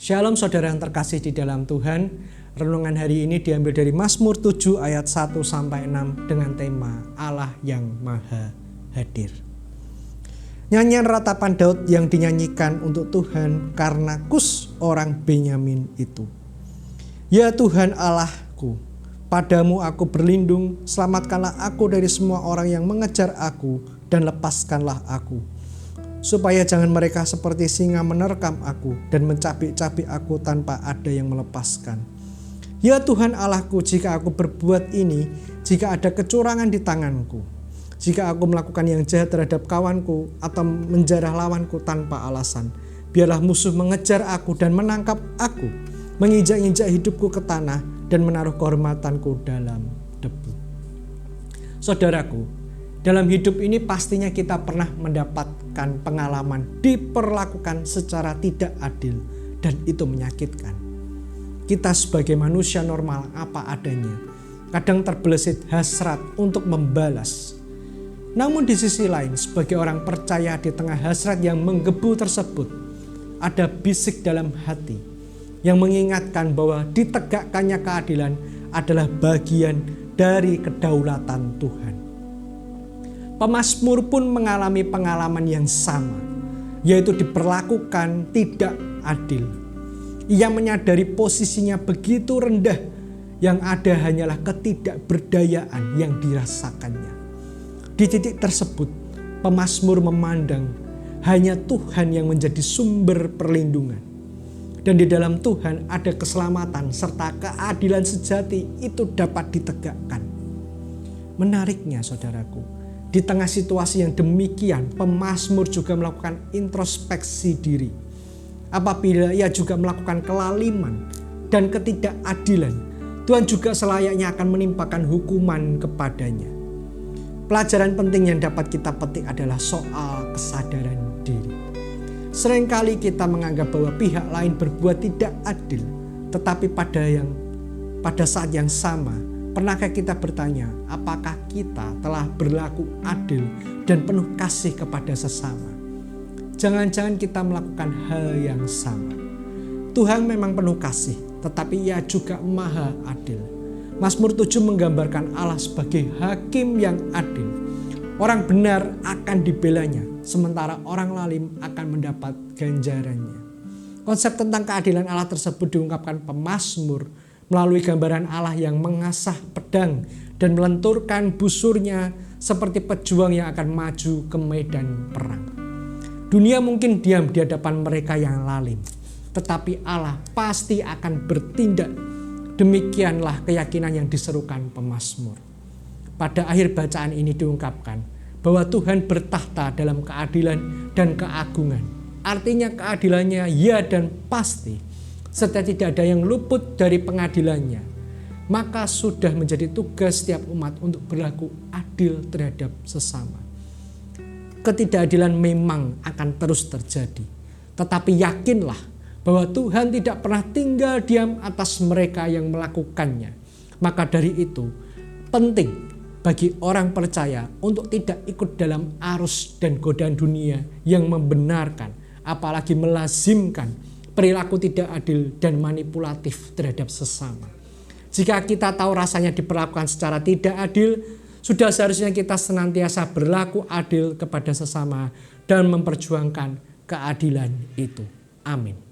Shalom saudara yang terkasih di dalam Tuhan. Renungan hari ini diambil dari Mazmur 7 ayat 1-6 dengan tema Allah yang Maha Hadir. Nyanyian ratapan Daud yang dinyanyikan untuk Tuhan karena Kus orang Benyamin itu. Ya Tuhan Allahku, padamu aku berlindung, selamatkanlah aku dari semua orang yang mengejar aku dan lepaskanlah aku. Supaya jangan mereka seperti singa menerkam aku dan mencabik-cabik aku tanpa ada yang melepaskan. Ya Tuhan Allahku, jika aku berbuat ini, jika ada kecurangan di tanganku, jika aku melakukan yang jahat terhadap kawanku atau menjarah lawanku tanpa alasan, biarlah musuh mengejar aku dan menangkap aku, menginjak-injak hidupku ke tanah dan menaruh kehormatanku dalam debu. Saudaraku, dalam hidup ini pastinya kita pernah mendapatkan pengalaman diperlakukan secara tidak adil dan itu menyakitkan. Kita sebagai manusia normal apa adanya, kadang terbelit hasrat untuk membalas. Namun di sisi lain, sebagai orang percaya di tengah hasrat yang menggebu tersebut, ada bisik dalam hati yang mengingatkan bahwa ditegakkannya keadilan adalah bagian dari kedaulatan Tuhan. Pemazmur pun mengalami pengalaman yang sama, yaitu diperlakukan tidak adil. Ia menyadari posisinya begitu rendah, yang ada hanyalah ketidakberdayaan yang dirasakannya. Di titik tersebut, pemazmur memandang hanya Tuhan yang menjadi sumber perlindungan. Dan di dalam Tuhan ada keselamatan serta keadilan sejati itu dapat ditegakkan. Menariknya saudaraku, di tengah situasi yang demikian, pemazmur juga melakukan introspeksi diri. Apabila ia juga melakukan kelaliman dan ketidakadilan, Tuhan juga selayaknya akan menimpakan hukuman kepadanya. Pelajaran penting yang dapat kita petik adalah soal kesadaran diri. Seringkali kita menganggap bahwa pihak lain berbuat tidak adil, tetapi pada saat yang sama, pernahkah kita bertanya, apakah kita telah berlaku adil dan penuh kasih kepada sesama? Jangan-jangan kita melakukan hal yang sama. Tuhan memang penuh kasih, tetapi Ia juga maha adil. Mazmur 7 menggambarkan Allah sebagai hakim yang adil. Orang benar akan dibelanya, sementara orang lalim akan mendapat ganjarannya. Konsep tentang keadilan Allah tersebut diungkapkan pemazmur melalui gambaran Allah yang mengasah pedang dan melenturkan busurnya seperti pejuang yang akan maju ke medan perang. Dunia mungkin diam di hadapan mereka yang lalim, tetapi Allah pasti akan bertindak. Demikianlah keyakinan yang diserukan pemazmur. Pada akhir bacaan ini diungkapkan bahwa Tuhan bertahta dalam keadilan dan keagungan. Artinya keadilannya ya dan pasti. Serta tidak ada yang luput dari pengadilannya, maka sudah menjadi tugas setiap umat untuk berlaku adil terhadap sesama. Ketidakadilan memang akan terus terjadi, tetapi yakinlah bahwa Tuhan tidak pernah tinggal diam atas mereka yang melakukannya. Maka dari itu, penting bagi orang percaya untuk tidak ikut dalam arus dan godaan dunia yang membenarkan, apalagi melazimkan perilaku tidak adil dan manipulatif terhadap sesama. Jika kita tahu rasanya diperlakukan secara tidak adil, sudah seharusnya kita senantiasa berlaku adil kepada sesama dan memperjuangkan keadilan itu. Amin.